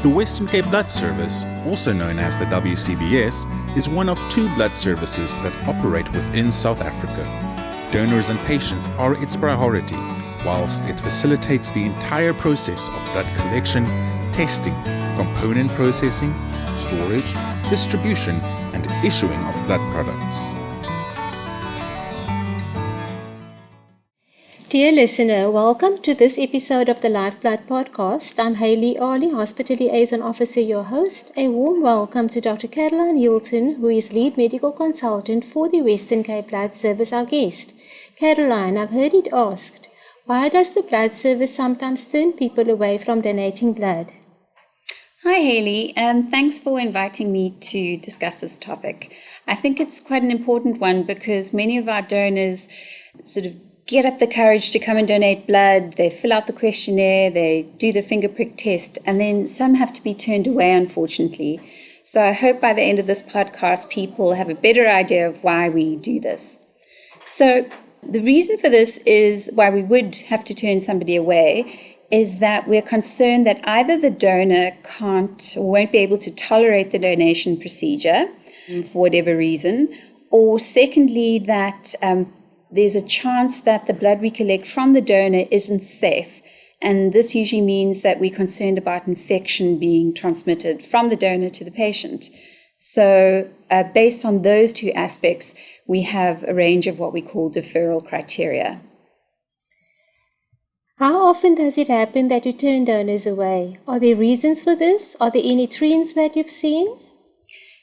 The Western Cape Blood Service, also known as the WCBS, is one of 2 blood services that operate within South Africa. Donors and patients are its priority, whilst it facilitates the entire process of blood collection, testing, component processing, storage, distribution, and issuing of blood products. Dear listener, welcome to this episode of the Lifeblood Podcast. I'm Hayley Ali, Hospital Liaison Officer, your host. A warm welcome to Dr. Caroline Hilton, who is Lead Medical Consultant for the Western Cape Blood Service, our guest. Caroline, I've heard it asked, why does the blood service sometimes turn people away from donating blood? Hi Hayley, thanks for inviting me to discuss this topic. I think it's quite an important one because many of our donors sort of get up the courage to come and donate blood, they fill out the questionnaire, they do the finger prick test, and then some have to be turned away, unfortunately. So I hope by the end of this podcast, people have a better idea of why we do this. So the reason for this is why we would have to turn somebody away is that we're concerned that either the donor can't or won't be able to tolerate the donation procedure for whatever reason, or secondly, that there's a chance that the blood we collect from the donor isn't safe. And this usually means that we're concerned about infection being transmitted from the donor to the patient. So based on those 2 aspects, we have a range of what we call deferral criteria. How often does it happen that you turn donors away? Are there reasons for this? Are there any trends that you've seen?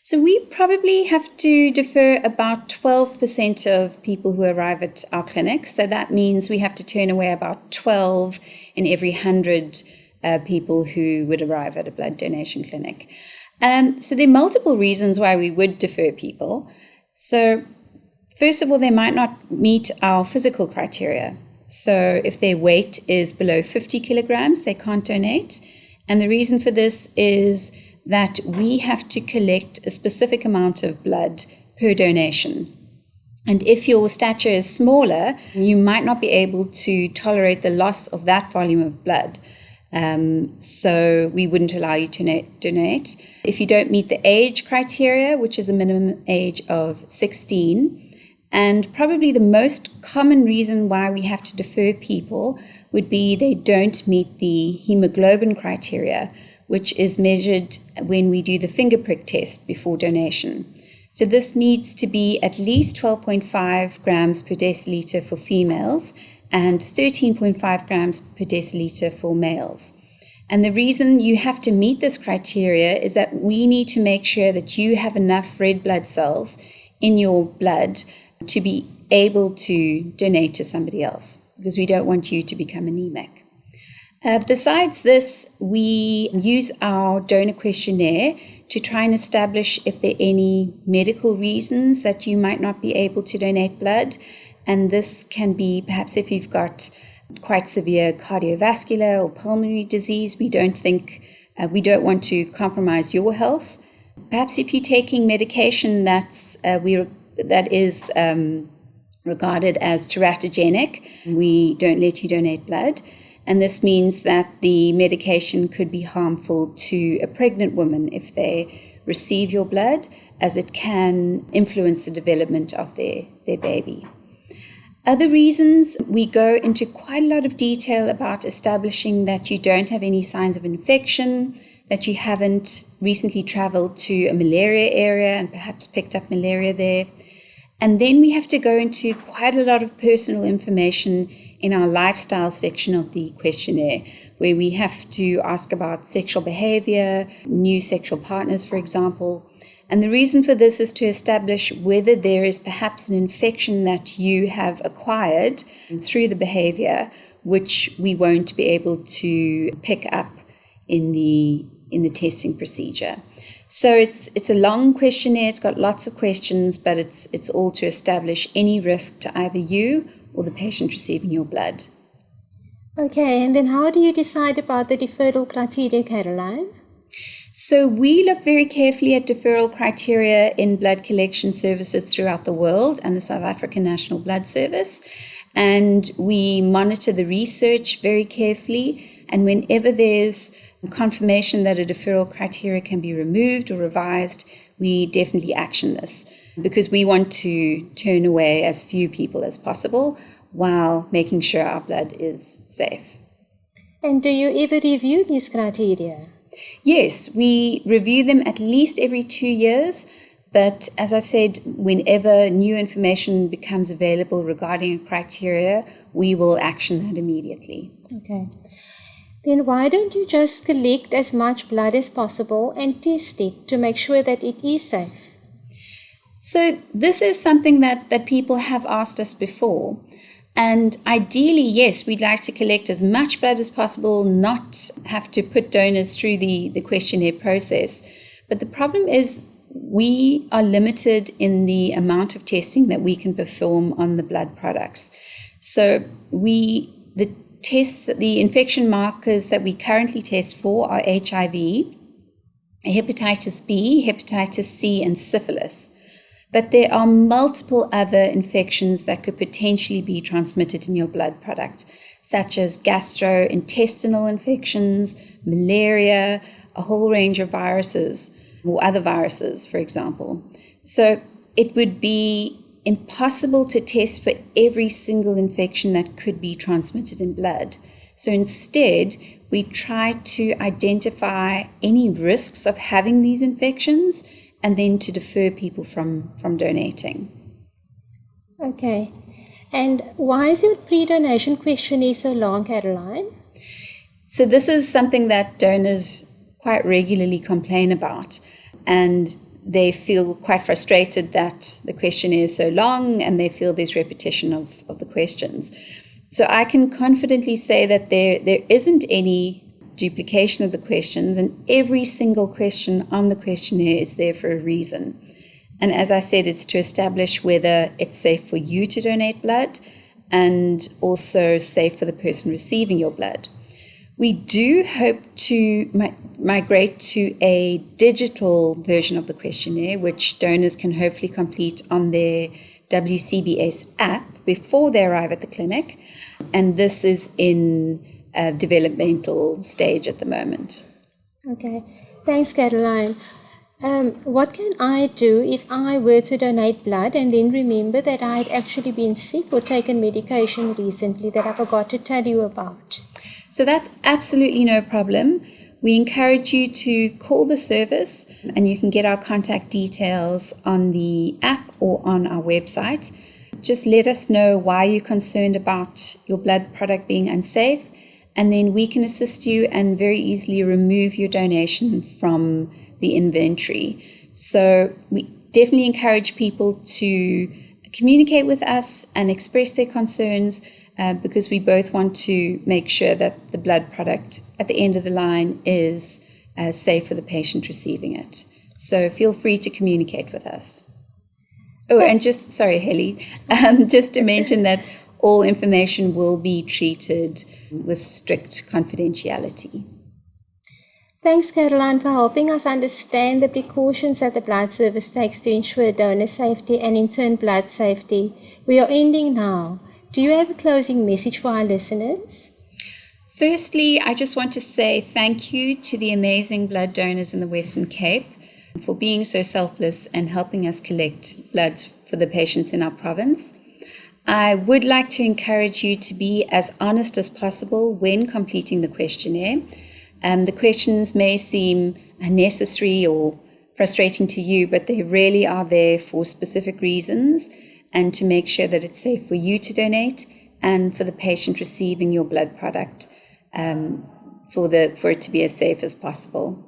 So we probably have to defer about 12% of people who arrive at our clinics. So that means we have to turn away about 12 in every 100 people who would arrive at a blood donation clinic. So there are multiple reasons why we would defer people. So first of all, they might not meet our physical criteria. So if their weight is below 50 kilograms, they can't donate. And the reason for this is that we have to collect a specific amount of blood per donation. And if your stature is smaller, you might not be able to tolerate the loss of that volume of blood. So we wouldn't allow you to donate. If you don't meet the age criteria, which is a minimum age of 16, and probably the most common reason why we have to defer people would be they don't meet the hemoglobin criteria, which is measured when we do the finger prick test before donation. So this needs to be at least 12.5 grams per deciliter for females and 13.5 grams per deciliter for males. And the reason you have to meet this criteria is that we need to make sure that you have enough red blood cells in your blood to be able to donate to somebody else, because we don't want you to become anemic. Besides this, we use our donor questionnaire to try and establish if there are any medical reasons that you might not be able to donate blood. And this can be perhaps if you've got quite severe cardiovascular or pulmonary disease. We don't want to compromise your health. Perhaps if you're taking medication that is regarded as teratogenic, we don't let you donate blood. And this means that the medication could be harmful to a pregnant woman if they receive your blood, as it can influence the development of their baby. Other reasons, we go into quite a lot of detail about establishing that you don't have any signs of infection, that you haven't recently traveled to a malaria area and perhaps picked up malaria there. And then we have to go into quite a lot of personal information in our lifestyle section of the questionnaire, where we have to ask about sexual behavior, new sexual partners, for example. And the reason for this is to establish whether there is perhaps an infection that you have acquired through the behavior, which we won't be able to pick up in the testing procedure. So it's a long questionnaire, it's got lots of questions, but it's all to establish any risk to either you or the patient receiving your blood. Okay, and then how do you decide about the deferral criteria, Caroline? So we look very carefully at deferral criteria in blood collection services throughout the world and the South African National Blood Service. And we monitor the research very carefully. And whenever there's confirmation that a deferral criteria can be removed or revised, we definitely action this because we want to turn away as few people as possible while making sure our blood is safe. And do you ever review these criteria? Yes, we review them at least every 2 years. But as I said, whenever new information becomes available regarding a criteria, we will action that immediately. Okay. Then why don't you just collect as much blood as possible and test it to make sure that it is safe? So this is something that people have asked us before. And ideally, yes, we'd like to collect as much blood as possible, not have to put donors through the questionnaire process. But the problem is we are limited in the amount of testing that we can perform on the blood products. So the infection markers that we currently test for are HIV, hepatitis B, hepatitis C, and syphilis. But there are multiple other infections that could potentially be transmitted in your blood product, such as gastrointestinal infections, malaria, a whole range of viruses, or other viruses, for example. So it would be impossible to test for every single infection that could be transmitted in blood. So instead, we try to identify any risks of having these infections and then to defer people from donating. Okay. And why is your pre-donation questionnaire so long, Caroline? So this is something that donors quite regularly complain about, and they feel quite frustrated that the questionnaire is so long and they feel there's repetition of the questions. So I can confidently say that there isn't any duplication of the questions, and every single question on the questionnaire is there for a reason. And as I said, it's to establish whether it's safe for you to donate blood and also safe for the person receiving your blood. We do hope to migrate to a digital version of the questionnaire, which donors can hopefully complete on their WCBS app before they arrive at the clinic. And this is in a developmental stage at the moment. Okay. Thanks, Caroline. What can I do if I were to donate blood and then remember that I had actually been sick or taken medication recently that I forgot to tell you about? So that's absolutely no problem. We encourage you to call the service, and you can get our contact details on the app or on our website. Just let us know why you're concerned about your blood product being unsafe, and then we can assist you and very easily remove your donation from the inventory. So we definitely encourage people to communicate with us and express their concerns because we both want to make sure that the blood product at the end of the line is safe for the patient receiving it. So feel free to communicate with us. Oh, and sorry, Haley, just to mention that all information will be treated with strict confidentiality. Thanks, Caroline, for helping us understand the precautions that the blood service takes to ensure donor safety and in turn blood safety. We are ending now. Do you have a closing message for our listeners? Firstly, I just want to say thank you to the amazing blood donors in the Western Cape for being so selfless and helping us collect blood for the patients in our province. I would like to encourage you to be as honest as possible when completing the questionnaire. The questions may seem unnecessary or frustrating to you, but they really are there for specific reasons and to make sure that it's safe for you to donate and for the patient receiving your blood product for it to be as safe as possible.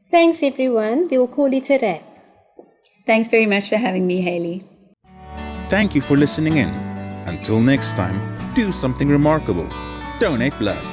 Thanks, everyone. We'll call it a wrap. Thanks very much for having me, Haley. Thank you for listening in. Until next time, do something remarkable. Donate blood.